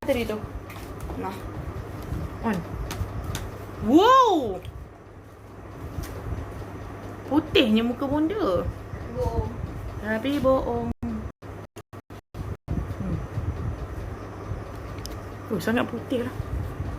tadi tu. Nah. On. Wow. Putihnya muka bonda. Bohong. Tapi bohong. Oh, sangat putih lah.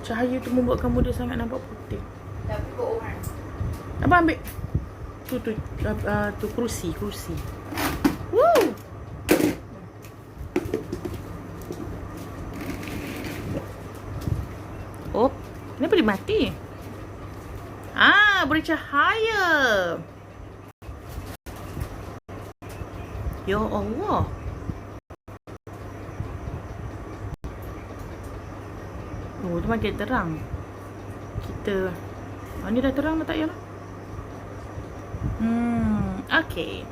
Cahaya tu membuatkan bonda sangat nampak putih. Tapi bohong kan. Abang ambil tu kerusi. Woo. Oh, kenapa dia mati? Bercahaya. Ya Allah. Oh, tu makin terang. Kita ni dah terang dah tak ya? Okay.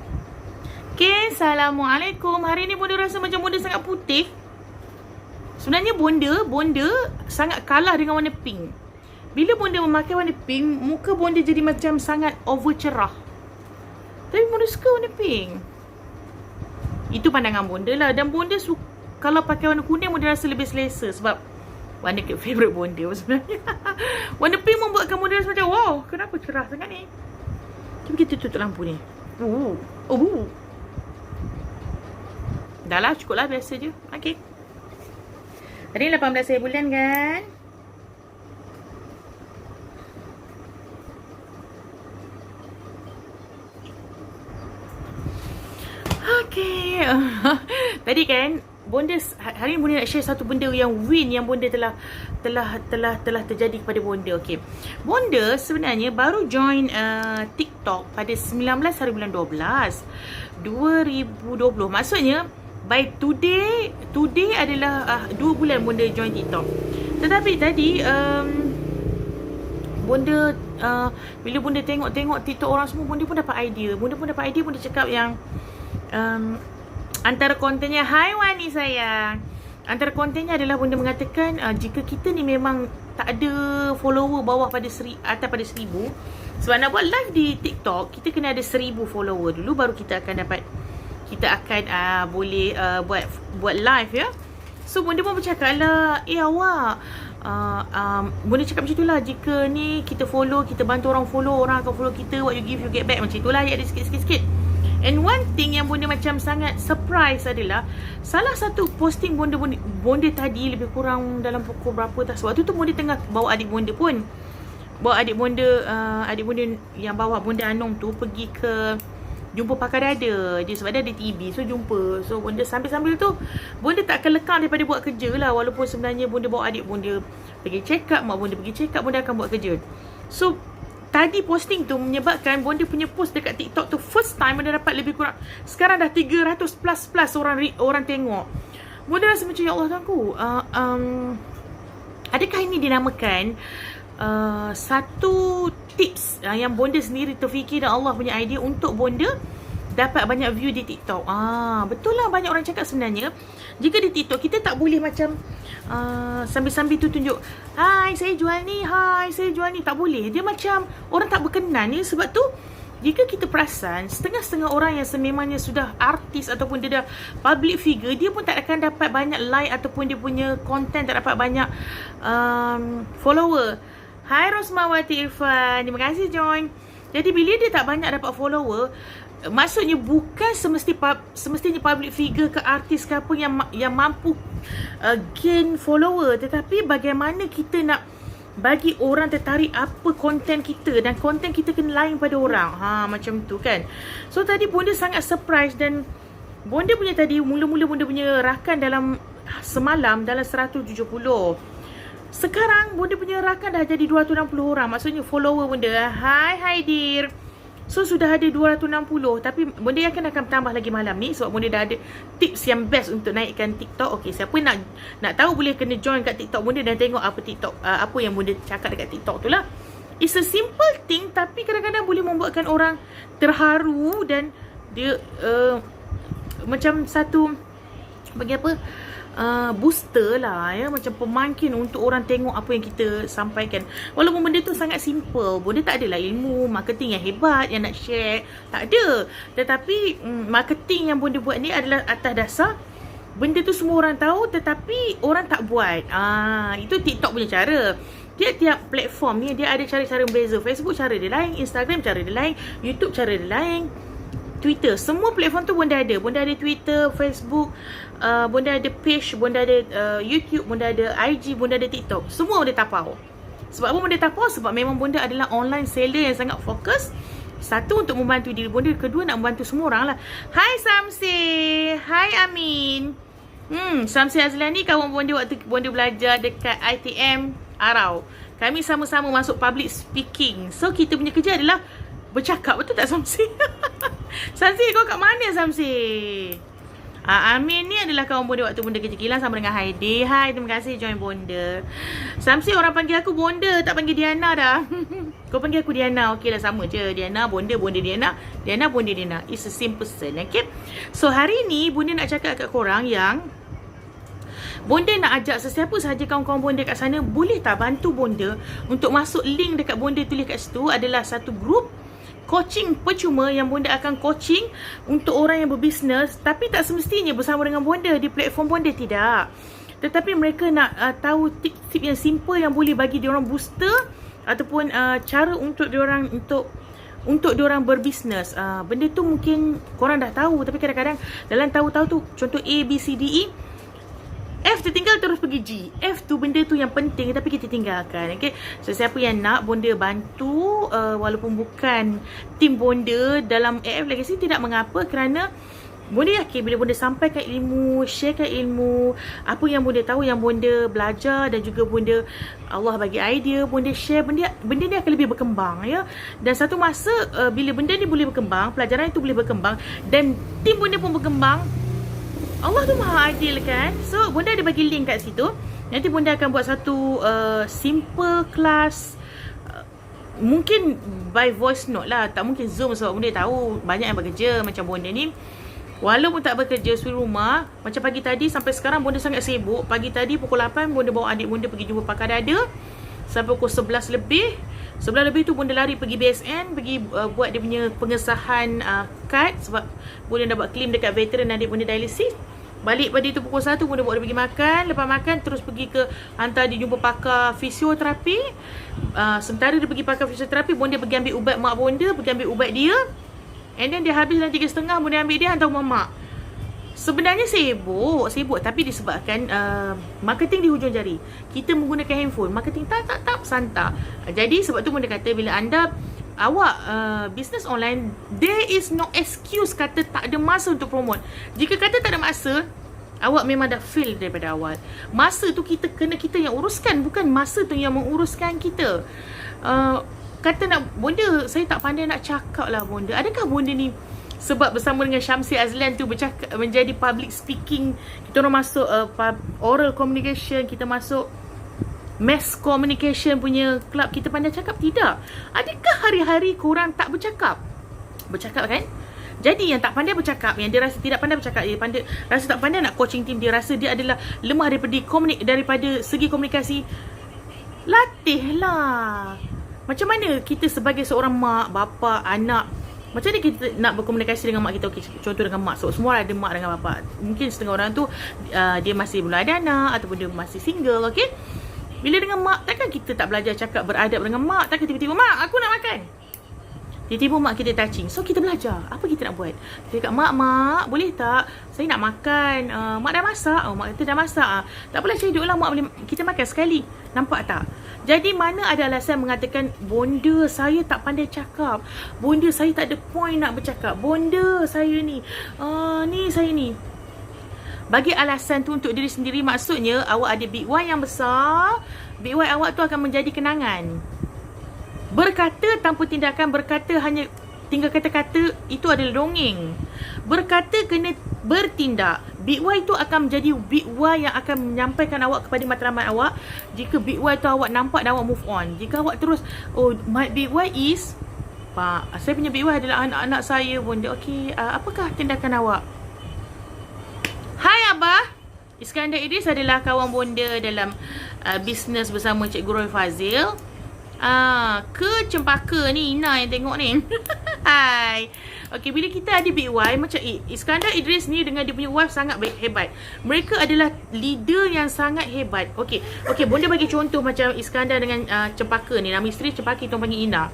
Okay, Assalamualaikum. Hari ni bonda rasa macam bonda sangat putih. Sebenarnya bonda sangat kalah dengan warna pink. Bila bonda memakai warna pink, muka bonda jadi macam sangat over cerah. Tapi bonda suka warna pink. Itu pandangan bonda lah. Dan bonda suka, kalau pakai warna kuning, bonda rasa lebih selesa. Sebab warna favourite bonda sebenarnya. Warna pink membuatkan bonda rasa macam, wow, kenapa cerah sangat ni? Cuba kita tutup lampu ni. Dah lah, cukup lah, biasa je. Okay. Tadi 18 hari bulan kan? Okay. Tadi kan bonda hari ni bonda nak share satu benda yang win yang bonda telah terjadi kepada bonda. Okay. Bonda sebenarnya baru join TikTok pada 19 hari bulan 12 2020. Maksudnya by today adalah 2 bulan bonda join TikTok. Tetapi tadi bonda bila bonda tengok TikTok orang semua, bonda pun dapat idea. Bonda cakap yang antara kontennya, hai Wani sayang, antara kontennya adalah bonda mengatakan jika kita ni memang tak ada follower bawah pada atas pada 1000, sebab nak buat live di TikTok kita kena ada 1000 follower dulu, baru kita akan boleh buat live ya. So bonda pun bercakap lah, awak bonda cakap macam itulah, jika ni kita follow, kita bantu orang follow, orang akan follow kita, what you give you get back, macam itulah ayat dia sikit-sikit. And one thing yang bonda macam sangat surprise adalah salah satu posting bonda tadi lebih kurang dalam pukul berapa tak, waktu tu bonda tengah bawa adik bonda yang bawa bonda Anong tu pergi ke jumpa pakar dada dia, sebab dia ada TB, so jumpa. So bonda sambil-sambil tu bonda tak akan lekang daripada buat kerja lah, walaupun sebenarnya bonda bawa adik bonda pergi check up, mak bonda pergi check up, bonda akan buat kerja. So tadi posting tu menyebabkan bonda punya post dekat TikTok tu first time bonda dapat lebih kurang, sekarang dah 300 plus orang tengok. Bonda rasa macam, ya Allah Tuanku, adakah ini dinamakan satu tips yang bonda sendiri terfikir dan Allah punya idea untuk bonda dapat banyak view di TikTok. Betul lah, banyak orang cakap sebenarnya jika di TikTok kita tak boleh macam sambil-sambil tu tunjuk, hai saya jual ni, tak boleh. Dia macam orang tak berkenan ya. Sebab tu jika kita perasan, setengah-setengah orang yang sememangnya sudah artis ataupun dia dah public figure, dia pun tak akan dapat banyak like ataupun dia punya content tak dapat banyak follower. Hai Rosmawati Irfan, terima kasih join. Jadi bila dia tak banyak dapat follower, maksudnya bukan semestinya public figure ke artis ke apa yang mampu gain follower, tetapi bagaimana kita nak bagi orang tertarik apa konten kita, dan konten kita kena lain pada orang. Macam tu kan. So tadi bonda sangat surprise, dan bonda punya tadi mula-mula bonda punya rakan dalam semalam dalam 170. Sekarang bonda punya rakan dah jadi 260 orang. Maksudnya follower bonda. Hai dear. So sudah ada 260. Tapi bonda yakin akan tambah lagi malam ni, sebab bonda dah ada tips yang best untuk naikkan TikTok. Okay, siapa nak tahu boleh kena join kat TikTok bonda dan tengok apa yang bonda cakap dekat TikTok tu lah. It's a simple thing, tapi kadang-kadang boleh membuatkan orang terharu, dan dia macam satu bagi apa, booster lah ya, macam pemangkin untuk orang tengok apa yang kita sampaikan. Walaupun benda tu sangat simple, bonda tak adalah ilmu marketing yang hebat yang nak share, tak ada. Tetapi marketing yang bonda buat ni adalah atas dasar benda tu semua orang tahu tetapi orang tak buat. Itu TikTok punya cara. Tiap platform ni dia ada cara-cara berbeza. Facebook cara dia lain, Instagram cara dia lain, YouTube cara dia lain, Twitter. Semua platform tu bunda ada. Bunda ada Twitter, Facebook, bunda ada page, bunda ada YouTube, bunda ada IG, bunda ada TikTok. Semua bunda tapau. Sebab apa bunda tapau? Sebab memang bunda adalah online seller yang sangat fokus. Satu, untuk membantu diri bonda. Kedua, nak membantu semua orang lah. Hai Samsi. Hai Amin. Samsi Azlan ni kawan bonda waktu bonda belajar dekat ITM Arau. Kami sama-sama masuk public speaking. So, kita punya kerja adalah bercakap. Betul tak Samsi? Samsi, kau kat mana Samsi? Amin ni adalah kawan bonda waktu bonda kerja kilang sama dengan Heidi. Hai, terima kasih join bonda. Samsi, orang panggil aku bonda, tak panggil Diana dah. Kau panggil aku Diana, okey lah, sama je. Diana, bonda, bonda Diana. Diana, bonda Diana. It's a simple person, okay? So, hari ni bonda nak cakap kat korang yang bonda nak ajak sesiapa sahaja kawan-kawan bonda kat sana, boleh tak bantu bonda untuk masuk link dekat bonda tulis kat situ, adalah satu grup coaching percuma yang bonda akan coaching untuk orang yang berbisnes, tapi tak semestinya bersama dengan bonda di platform bonda, tidak. Tetapi mereka nak tahu tip-tip yang simple yang boleh bagi diorang booster ataupun cara untuk diorang untuk diorang berbisnes. Benda tu mungkin korang dah tahu, tapi kadang-kadang dalam tahu-tahu tu, contoh A, B, C, D, E, F tertinggal terus pergi G. F tu benda tu yang penting tapi kita tinggalkan. Okay? So siapa yang nak bonda bantu, walaupun bukan tim bonda dalam AF Legacy, tidak mengapa, kerana bonda yakin bila bonda sampaikan ilmu, sharekan ilmu, apa yang bonda tahu, yang bonda belajar, dan juga bonda Allah bagi idea, bonda share, benda ni akan lebih berkembang, ya. Dan satu masa bila benda ni boleh berkembang, pelajaran itu boleh berkembang, dan tim bonda pun berkembang, Allah tu maha adil kan. So bonda ada bagi link kat situ. Nanti bonda akan buat satu simple class, mungkin by voice note lah, tak mungkin Zoom, sebab bonda tahu banyak yang bekerja macam bonda ni. Walaupun tak bekerja di rumah, macam pagi tadi sampai sekarang bonda sangat sibuk. Pagi tadi pukul 8 bonda bawa adik bonda pergi jumpa pakar dada. Sampai pukul 11 lebih. 11 lebih tu bonda lari pergi BSN, pergi buat dia punya pengesahan kad, sebab bonda dah buat claim dekat veteran adik bonda dialisis. Balik pada itu pukul 1, bonda bawa dia pergi makan. Lepas makan terus pergi ke hantar dia jumpa pakar fisioterapi. Sementara dia pergi pakar fisioterapi, bonda pergi ambil ubat mak bonda, pergi ambil ubat dia. And then dia habis dalam 3.30, bonda ambil dia hantar rumah mak. Sebenarnya sibuk, tapi disebabkan marketing di hujung jari. Kita menggunakan handphone, marketing tak santar. Jadi sebab tu bonda kata, bila anda awak business online, there is no excuse kata tak ada masa untuk promote. Jika kata tak ada masa, awak memang dah fail daripada awal. Masa tu kita yang uruskan, bukan masa tu yang menguruskan kita. Kata nak bonda, saya tak pandai nak cakap lah bonda. Adakah bonda ni sebab bersama dengan Syamsi Azlan tu bercakap, menjadi public speaking, kita orang masuk oral communication, kita masuk mass communication punya club, kita pandai cakap? Tidak. Adakah hari-hari korang tak bercakap? Bercakap kan? Jadi yang tak pandai bercakap, yang dia rasa tidak pandai bercakap, dia rasa tak pandai nak coaching team, dia rasa dia adalah lemah daripada segi komunikasi, latihlah. Macam mana kita sebagai seorang mak, bapa, anak, macam mana kita nak berkomunikasi dengan mak kita? Okay, contoh dengan mak, so, semua ada mak dengan bapa. Mungkin setengah orang tu dia masih belum ada anak, ataupun dia masih single, okay? Bila dengan mak, takkan kita tak belajar cakap beradab dengan mak? Takkan tiba-tiba, mak, aku nak makan. Tiba-tiba mak kita touching. So kita belajar. Apa kita nak buat? Kita cakap, mak, boleh tak? Saya nak makan. Mak dah masak. Mak kata dah masak. Tak apalah, saya duduklah, mak boleh, kita makan sekali. Nampak tak? Jadi mana ada alasan mengatakan, bonda saya tak pandai cakap, bonda saya tak ada point nak bercakap, bonda saya ni saya ni. Bagi alasan tu untuk diri sendiri, maksudnya awak ada big why yang besar. Big why awak tu akan menjadi kenangan. Berkata tanpa tindakan, berkata hanya tinggal kata-kata, itu adalah dongeng. Berkata kena bertindak. Big why tu akan menjadi big why yang akan menyampaikan awak kepada matlamat awak. Jika big why tu awak nampak dan awak move on. Jika awak terus, oh my big why is, Pak, saya punya big why adalah anak-anak saya bonda. Okey, apakah tindakan awak? Hai Abah, Iskandar Idris adalah kawan bonda dalam bisnes bersama Cikgu Roy Fazil. Ke Cempaka ni, Ina yang tengok ni. Hai. Okay, bila kita ada Big Y, macam Iskandar Idris ni dengan dia punya wife sangat hebat. Mereka adalah leader yang sangat hebat. Okay, Bonda bagi contoh macam Iskandar dengan Cempaka ni. Nama isteri Cempaka, kita panggil Ina.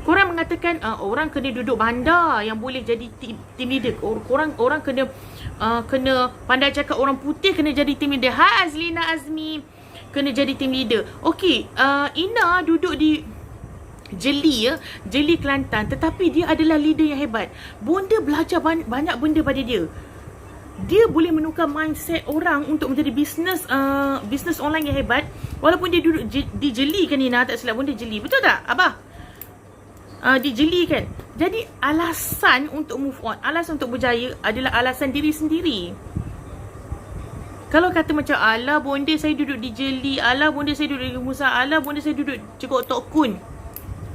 Korang mengatakan orang kena duduk bandar yang boleh jadi team leader. Orang kena pandai cakap, orang putih kena jadi team leader. Hai Azlina Azmi, kena jadi team leader. Okay, Ina duduk di Jeli Kelantan, tetapi dia adalah leader yang hebat. Bonda belajar banyak benda pada dia. Dia boleh menukar mindset orang untuk menjadi bisnes online yang hebat. Walaupun dia duduk di Jeli kan, Ina, tak silap Bonda Jeli, betul tak Abah? Di Jeli kan. Jadi alasan untuk move on, alasan untuk berjaya adalah alasan diri sendiri. Kalau kata macam, alah Bonda saya duduk di Jeli, alah Bonda saya duduk di Musa, alah Bonda saya duduk Cekok Tok Kun,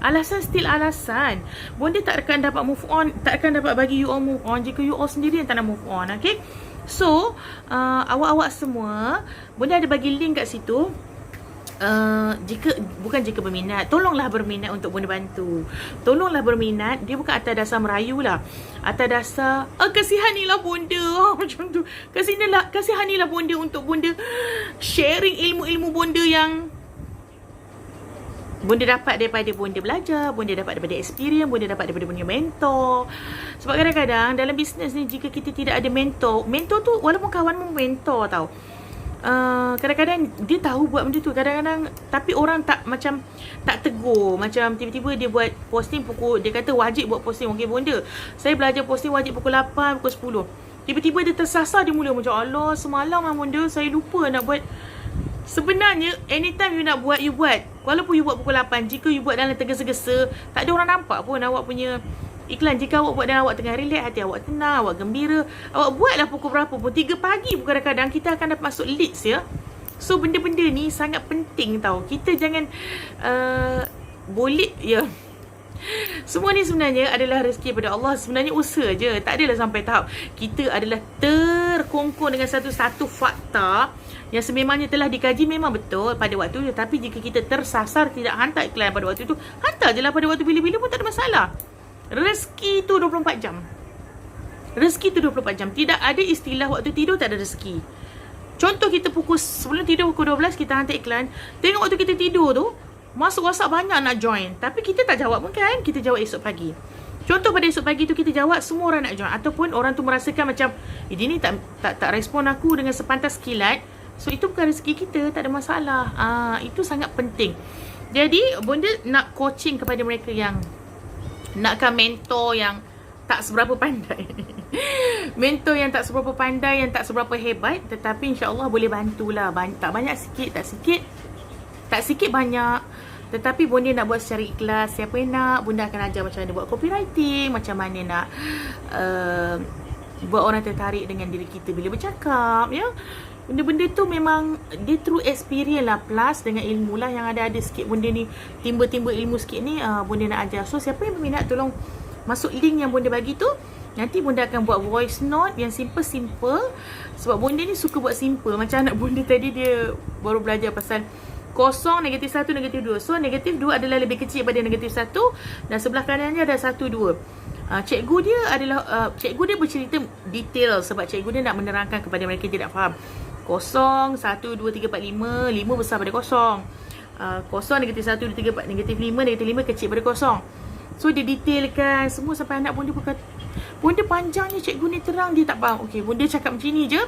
alasan still alasan. Bonda tak akan dapat move on, tak akan dapat bagi you all move on jika you all sendiri yang tak nak move on. Okay, so awak-awak semua, Bonda ada bagi link kat situ. Jika berminat, tolonglah berminat untuk Bonda bantu. Tolonglah berminat. Dia bukan atas dasar merayu lah, atas dasar kasihanilah Bonda, macam tu. Kasihanilah Bonda untuk Bonda sharing ilmu-ilmu Bonda yang Bonda dapat daripada Bonda belajar, Bonda dapat daripada experience, Bonda dapat daripada Bonda mentor. Sebab kadang-kadang dalam bisnes ni, jika kita tidak ada mentor tu walaupun kawan pun mentor tau. Kadang-kadang dia tahu buat benda tu, kadang-kadang tapi orang tak tegur. Macam tiba-tiba dia buat posting dia kata wajib buat posting. Okay Bonda, saya belajar posting wajib pukul 8, pukul 10. Tiba-tiba dia tersasar, dia mula macam, Allah semalam Bonda saya lupa nak buat. Sebenarnya anytime you nak buat, you buat. Walaupun you buat pukul 8, jika you buat dalam tergesa-gesa, tak ada orang nampak pun awak punya iklan. Jika awak buat dan awak tengah relax, hati awak tenang, awak gembira, awak buatlah pukul berapa pun, 3 pagi pun kadang-kadang kita akan dapat masuk leads ya. So benda-benda ni sangat penting tau. Kita jangan boleh ya. Semua ni sebenarnya adalah rezeki daripada Allah. Sebenarnya usaha je. Tak adalah sampai tahap kita adalah terkongkong dengan satu fakta yang sememangnya telah dikaji. Memang betul pada waktu tu. Tapi jika kita tersasar, tidak hantar iklan pada waktu tu, hantar je lah pada waktu bila-bila pun tak ada masalah. Rezeki tu 24 jam. Rezeki tu 24 jam. Tidak ada istilah waktu tidur tak ada rezeki. Contoh kita sebelum tidur pukul 12 kita hantar iklan. Tengok waktu kita tidur tu, masuk WhatsApp banyak nak join, tapi kita tak jawab pun kan. Kita jawab esok pagi. Contoh pada esok pagi tu kita jawab, semua orang nak join. Ataupun orang tu merasakan macam dia ni tak respon aku dengan sepantas kilat. So itu bukan rezeki kita, tak ada masalah. Itu sangat penting. Jadi Bonda nak coaching kepada mereka yang nakkan mentor yang tak seberapa pandai. Mentor yang tak seberapa pandai, yang tak seberapa hebat, tetapi insya-Allah boleh bantulah. Tak banyak, tak sikit banyak. Tetapi Bonda nak buat secara ikhlas. Siapa yang nak, Bonda akan ajar macam mana buat copywriting, macam mana nak buat orang tertarik dengan diri kita bila bercakap ya. Benda-benda tu memang dia through experience lah, plus dengan ilmu lah yang ada sikit benda ni, timba-timba ilmu sikit ni Bonda nak ajar. So siapa yang berminat, tolong masuk link yang Bonda bagi tu. Nanti Bonda akan buat voice note yang simple. Sebab Bonda ni suka buat simple. Macam anak Bonda tadi, dia baru belajar pasal kosong, negatif 1, negatif 2. So negatif 2 adalah lebih kecil daripada negatif 1, dan sebelah kanannya ada 1, 2. Cikgu dia adalah cikgu dia bercerita detail sebab cikgu dia nak menerangkan kepada mereka yang tidak faham. Kosong, 1, 2, 3, 4, 5. 5 besar pada kosong. Kosong, negatif 1, 2, 3, 4, negatif 5. Negatif 5 kecil pada kosong. So dia detailkan semua sampai anak Bonda berkata, Bonda panjangnya cikgu ni terang, dia tak faham. Okay, Bonda cakap macam ni je.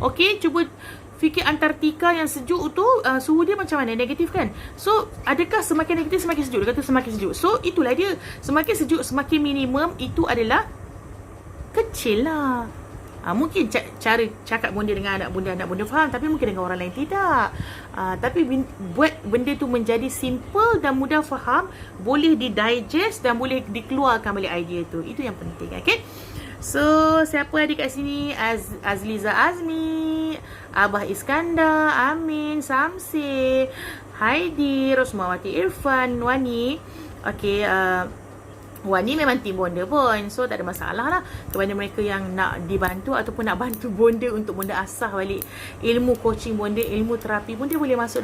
Okay, cuba fikir Antartika yang sejuk tu, suhu dia macam mana? Negatif kan? So adakah semakin negatif semakin sejuk? Dia kata semakin sejuk. So itulah dia. Semakin sejuk, semakin minimum, itu adalah kecil lah. Mungkin cara cakap Bonda dengan anak Bonda faham, tapi mungkin dengan orang lain tidak. Tapi buat benda tu menjadi simple dan mudah faham, boleh didigest dan boleh dikeluarkan balik idea tu. Itu yang penting. Okay, so siapa ada kat sini? Azliza Azmi, Abah Iskandar, Amin, Samsi, Haidi, Rosmawati Irfan, Wani. Okay, Wah, ni memang tim bonda pun. So, tak ada masalah lah. Kepada mereka yang nak dibantu ataupun nak bantu bonda untuk bonda asah balik ilmu coaching bonda, ilmu terapi, bonda boleh masuk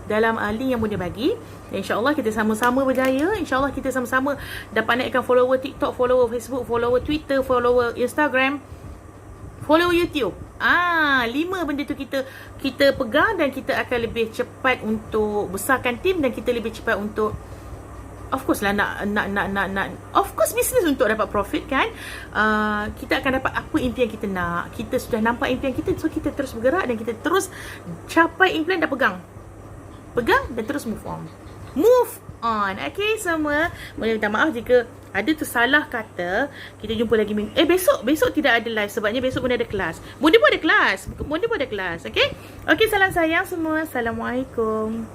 dalam link yang bonda bagi. Dan insyaAllah kita sama-sama berjaya. InsyaAllah kita sama-sama dapat naikkan follower TikTok, follower Facebook, follower Twitter, follower Instagram, follow YouTube. 5 benda tu kita pegang dan kita akan lebih cepat untuk besarkan tim dan kita lebih cepat untuk of course lah nak of course bisnes untuk dapat profit kan. Kita akan dapat apa impian kita nak. Kita sudah nampak impian kita, so kita terus bergerak dan kita terus capai impian dan pegang dan terus move on. Okay semua, boleh minta maaf jika ada tersalah kata. Kita jumpa lagi besok tidak ada live sebabnya besok pun ada kelas. Bonda pun ada kelas. Okay, salam sayang semua. Assalamualaikum.